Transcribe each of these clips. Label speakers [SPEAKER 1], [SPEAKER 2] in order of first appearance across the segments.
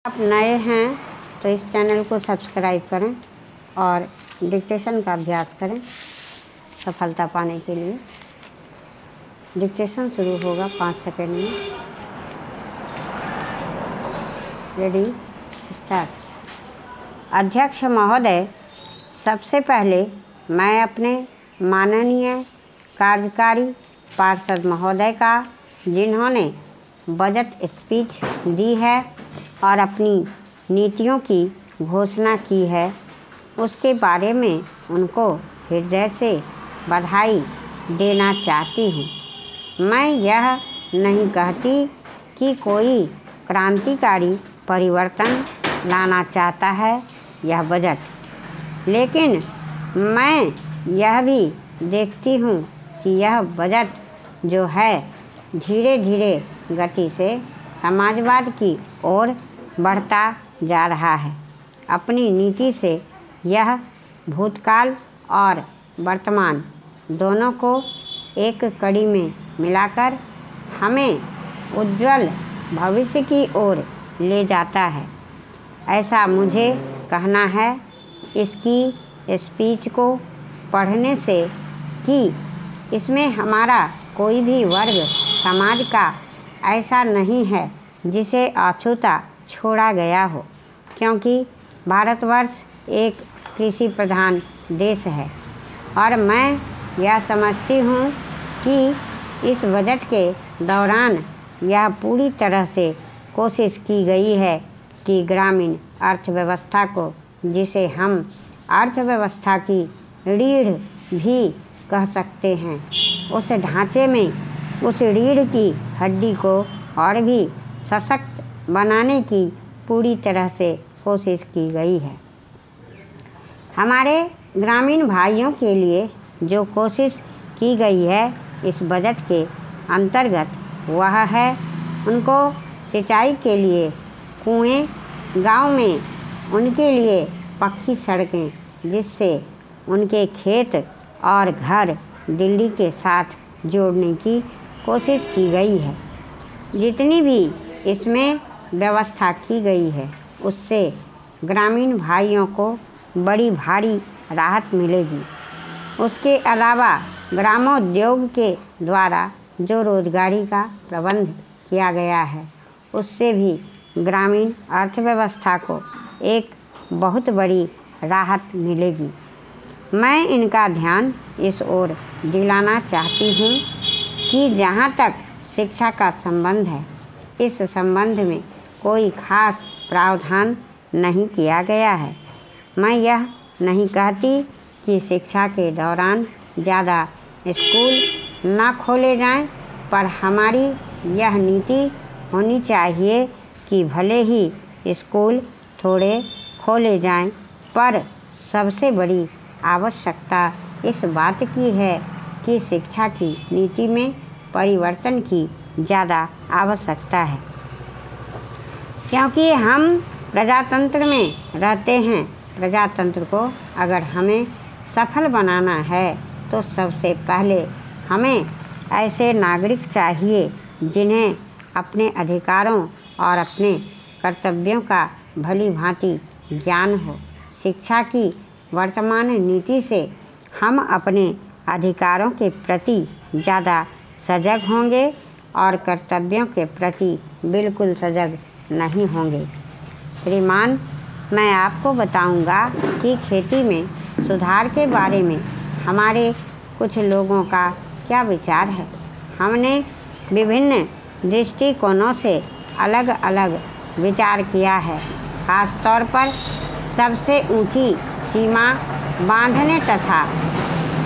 [SPEAKER 1] आप नए हैं तो इस चैनल को सब्सक्राइब करें और डिक्टेशन का अभ्यास करें सफलता पाने के लिए। डिक्टेशन शुरू होगा 5 सेकंड में। Ready, start. अध्यक्ष महोदय, सबसे पहले मैं अपने माननीय कार्यकारी पार्षद महोदय का, जिन्होंने बजट स्पीच दी है और अपनी नीतियों की घोषणा की है, उसके बारे में उनको हृदय से बधाई देना चाहती हूँ। मैं यह नहीं कहती कि कोई क्रांतिकारी परिवर्तन लाना चाहता है यह बजट, लेकिन मैं यह भी देखती हूँ कि यह बजट जो है धीरे धीरे गति से समाजवाद की ओर बढ़ता जा रहा है। अपनी नीति से यह भूतकाल और वर्तमान दोनों को एक कड़ी में मिलाकर हमें उज्जवल भविष्य की ओर ले जाता है, ऐसा मुझे कहना है। इसकी स्पीच को पढ़ने से कि इसमें हमारा कोई भी वर्ग समाज का ऐसा नहीं है जिसे अछूता छोड़ा गया हो, क्योंकि भारतवर्ष एक कृषि प्रधान देश है और मैं यह समझती हूँ कि इस बजट के दौरान यह पूरी तरह से कोशिश की गई है कि ग्रामीण अर्थव्यवस्था को, जिसे हम अर्थव्यवस्था की रीढ़ भी कह सकते हैं, उस ढांचे में उस रीढ़ की हड्डी को और भी सशक्त बनाने की पूरी तरह से कोशिश की गई है। हमारे ग्रामीण भाइयों के लिए जो कोशिश की गई है इस बजट के अंतर्गत, वह है उनको सिंचाई के लिए कुएं, गांव में उनके लिए पक्की सड़कें, जिससे उनके खेत और घर दिल्ली के साथ जोड़ने की कोशिश की गई है। जितनी भी इसमें व्यवस्था की गई है उससे ग्रामीण भाइयों को बड़ी भारी राहत मिलेगी। उसके अलावा ग्रामोद्योग के द्वारा जो रोजगारी का प्रबंध किया गया है उससे भी ग्रामीण अर्थव्यवस्था को एक बहुत बड़ी राहत मिलेगी। मैं इनका ध्यान इस ओर दिलाना चाहती हूँ कि जहाँ तक शिक्षा का संबंध है, इस संबंध में कोई खास प्रावधान नहीं किया गया है। मैं यह नहीं कहती कि शिक्षा के दौरान ज़्यादा स्कूल ना खोले जाएं, पर हमारी यह नीति होनी चाहिए कि भले ही स्कूल थोड़े खोले जाएं, पर सबसे बड़ी आवश्यकता इस बात की है कि शिक्षा की नीति में परिवर्तन की ज़्यादा आवश्यकता है, क्योंकि हम प्रजातंत्र में रहते हैं। प्रजातंत्र को अगर हमें सफल बनाना है तो सबसे पहले हमें ऐसे नागरिक चाहिए जिन्हें अपने अधिकारों और अपने कर्तव्यों का भली भांति ज्ञान हो। शिक्षा की वर्तमान नीति से हम अपने अधिकारों के प्रति ज़्यादा सजग होंगे और कर्तव्यों के प्रति बिल्कुल सजग नहीं होंगे। श्रीमान, मैं आपको बताऊंगा कि खेती में सुधार के बारे में हमारे कुछ लोगों का क्या विचार है। हमने विभिन्न दृष्टिकोणों से अलग अलग विचार किया है, खास तौर पर सबसे ऊंची सीमा बांधने तथा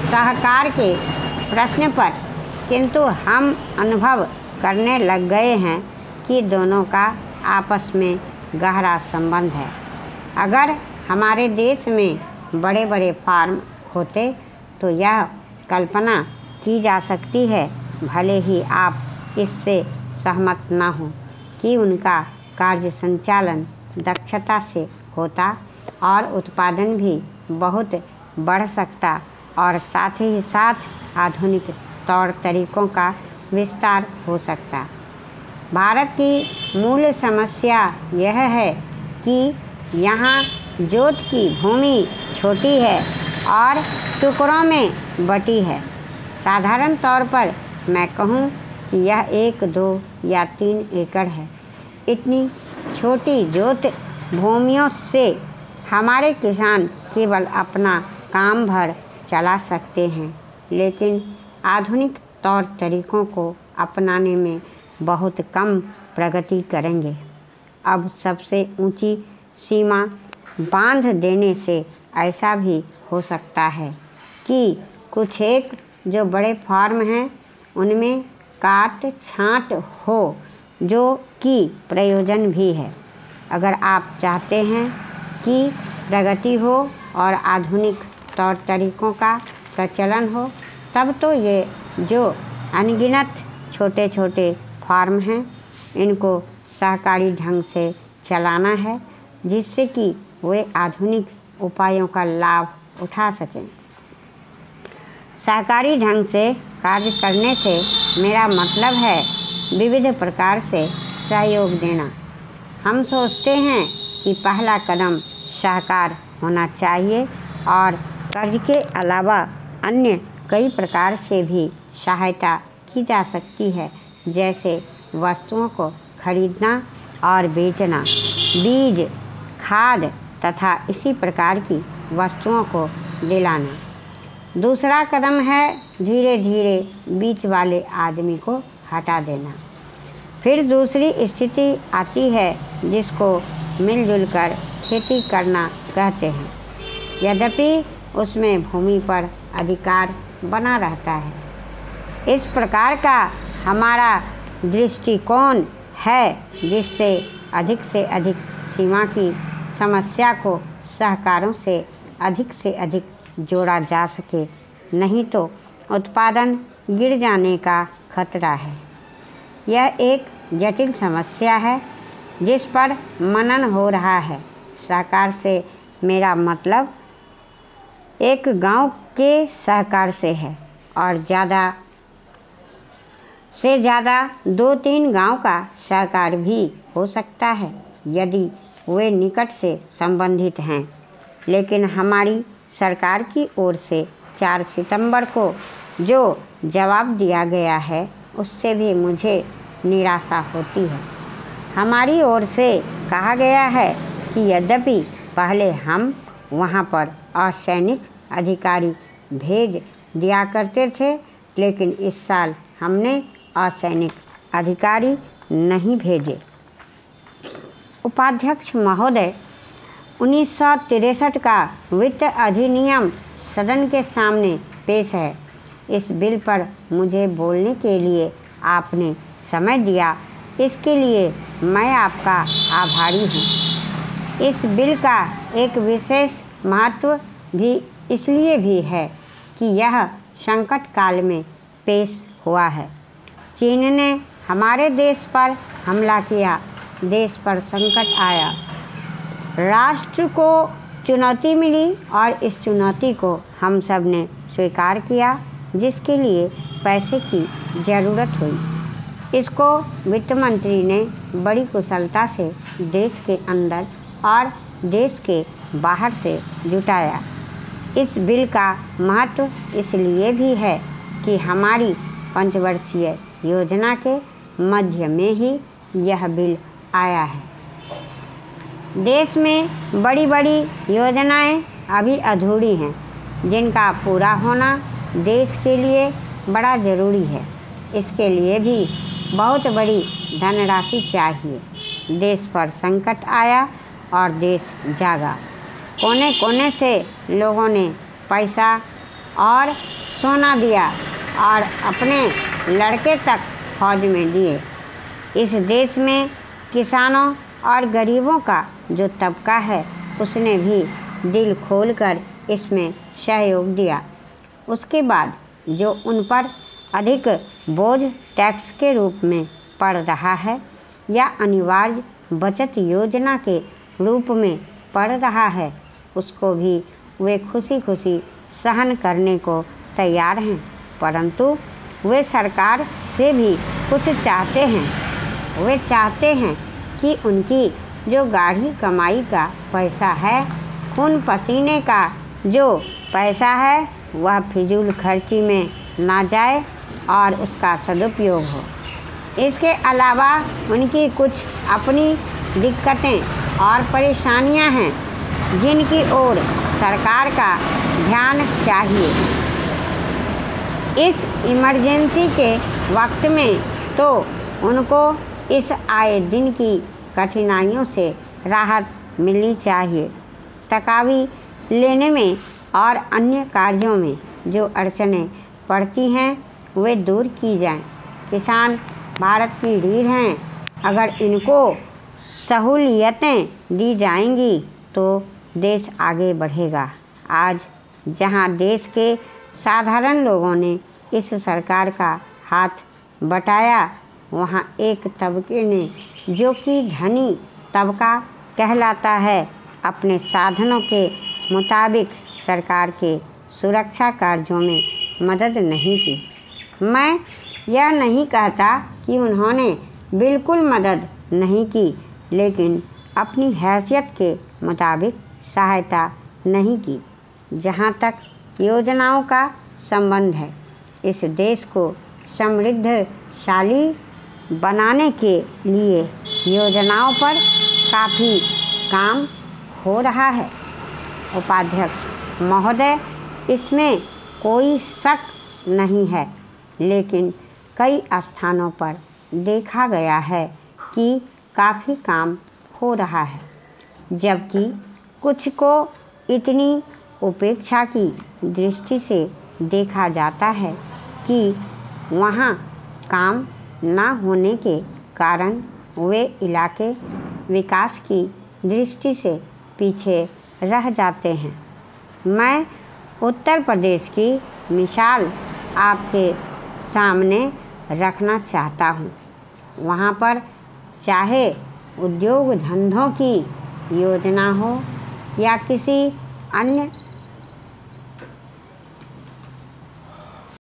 [SPEAKER 1] सहकार के प्रश्न पर, किंतु हम अनुभव करने लग गए हैं कि दोनों का आपस में गहरा संबंध है। अगर हमारे देश में बड़े बड़े फार्म होते तो यह कल्पना की जा सकती है, भले ही आप इससे सहमत ना हो, कि उनका कार्य संचालन दक्षता से होता और उत्पादन भी बहुत बढ़ सकता और साथ ही साथ आधुनिक तौर तरीकों का विस्तार हो सकता। भारत की मूल समस्या यह है कि यहाँ जोत की भूमि छोटी है और टुकड़ों में बटी है। साधारण तौर पर मैं कहूँ कि यह 1, 2 या 3 एकड़ है। इतनी छोटी जोत भूमियों से हमारे किसान केवल अपना काम भर चला सकते हैं, लेकिन आधुनिक तौर तरीकों को अपनाने में बहुत कम प्रगति करेंगे। अब सबसे ऊंची सीमा बांध देने से ऐसा भी हो सकता है कि कुछ एक जो बड़े फार्म हैं उनमें काट छांट हो, जो कि प्रयोजन भी है। अगर आप चाहते हैं कि प्रगति हो और आधुनिक तौर तरीकों का प्रचलन हो, तब तो ये जो अनगिनत छोटे छोटे फार्म हैं इनको सहकारी ढंग से चलाना है, जिससे कि वे आधुनिक उपायों का लाभ उठा सकें। सहकारी ढंग से कार्य करने से मेरा मतलब है विविध प्रकार से सहयोग देना। हम सोचते हैं कि पहला कदम सहकार होना चाहिए और कर्ज के अलावा अन्य कई प्रकार से भी सहायता की जा सकती है, जैसे वस्तुओं को खरीदना और बेचना, बीज, खाद तथा इसी प्रकार की वस्तुओं को दिलाना। दूसरा कदम है धीरे धीरे बीच वाले आदमी को हटा देना। फिर दूसरी स्थिति आती है जिसको मिलजुल कर खेती करना कहते हैं, यद्यपि उसमें भूमि पर अधिकार बना रहता है। इस प्रकार का हमारा दृष्टिकोण है, जिससे अधिक सीमा की समस्या को सहकारों से अधिक जोड़ा जा सके, नहीं तो उत्पादन गिर जाने का खतरा है। यह एक जटिल समस्या है जिस पर मनन हो रहा है। सहकार से मेरा मतलब एक गांव के सहकार से है और ज़्यादा से ज़्यादा 2-3 गांव का सहकार भी हो सकता है यदि वे निकट से संबंधित हैं। लेकिन हमारी सरकार की ओर से 4 सितंबर को जो जवाब दिया गया है उससे भी मुझे निराशा होती है। हमारी ओर से कहा गया है कि यद्यपि पहले हम वहां पर असैनिक अधिकारी भेज दिया करते थे, लेकिन इस साल हमने असैनिक अधिकारी नहीं भेजे। उपाध्यक्ष महोदय, 1963 का वित्त अधिनियम सदन के सामने पेश है। इस बिल पर मुझे बोलने के लिए आपने समय दिया, इसके लिए मैं आपका आभारी हूँ। इस बिल का एक विशेष महत्व भी इसलिए भी है कि यह संकट काल में पेश हुआ है। चीन ने हमारे देश पर हमला किया, देश पर संकट आया, राष्ट्र को चुनौती मिली और इस चुनौती को हम सब ने स्वीकार किया, जिसके लिए पैसे की ज़रूरत हुई। इसको वित्त मंत्री ने बड़ी कुशलता से देश के अंदर और देश के बाहर से जुटाया। इस बिल का महत्व इसलिए भी है कि हमारी पंचवर्षीय योजना के मध्य में ही यह बिल आया है। देश में बड़ी बड़ी योजनाएं अभी अधूरी हैं, जिनका पूरा होना देश के लिए बड़ा ज़रूरी है। इसके लिए भी बहुत बड़ी धनराशि चाहिए। देश पर संकट आया और देश जागा। कोने कोने से लोगों ने पैसा और सोना दिया और अपने लड़के तक फौज में दिए। इस देश में किसानों और गरीबों का जो तबका है उसने भी दिल खोलकर इसमें सहयोग दिया। उसके बाद जो उन पर अधिक बोझ टैक्स के रूप में पड़ रहा है या अनिवार्य बचत योजना के रूप में पड़ रहा है, उसको भी वे खुशी खुशी सहन करने को तैयार हैं, परंतु वे सरकार से भी कुछ चाहते हैं। वे चाहते हैं कि उनकी जो गाढ़ी कमाई का पैसा है, खून पसीने का जो पैसा है, वह फिजूल खर्ची में ना जाए और उसका सदुपयोग हो। इसके अलावा उनकी कुछ अपनी दिक्कतें और परेशानियां हैं जिनकी ओर सरकार का ध्यान चाहिए। इस इमरजेंसी के वक्त में तो उनको इस आए दिन की कठिनाइयों से राहत मिलनी चाहिए। तकावी लेने में और अन्य कार्यों में जो अड़चनें पड़ती हैं वे दूर की जाएं। किसान भारत की रीढ़ हैं। अगर इनको सहूलियतें दी जाएंगी तो देश आगे बढ़ेगा। आज जहां देश के साधारण लोगों ने इस सरकार का हाथ बटाया, वहां एक तबके ने, जो कि धनी तबका कहलाता है, अपने साधनों के मुताबिक सरकार के सुरक्षा कार्यों में मदद नहीं की। मैं यह नहीं कहता कि उन्होंने बिल्कुल मदद नहीं की, लेकिन अपनी हैसियत के मुताबिक सहायता नहीं की। जहाँ तक योजनाओं का संबंध है, इस देश को समृद्धशाली बनाने के लिए योजनाओं पर काफ़ी काम हो रहा है। उपाध्यक्ष महोदय, इसमें कोई शक नहीं है, लेकिन कई स्थानों पर देखा गया है कि काफ़ी काम हो रहा है, जबकि कुछ को इतनी उपेक्षा की दृष्टि से देखा जाता है कि वहाँ काम ना होने के कारण वे इलाके विकास की दृष्टि से पीछे रह जाते हैं। मैं उत्तर प्रदेश की मिसाल आपके सामने रखना चाहता हूँ। वहाँ पर चाहे उद्योग धंधों की योजना हो या किसी अन्य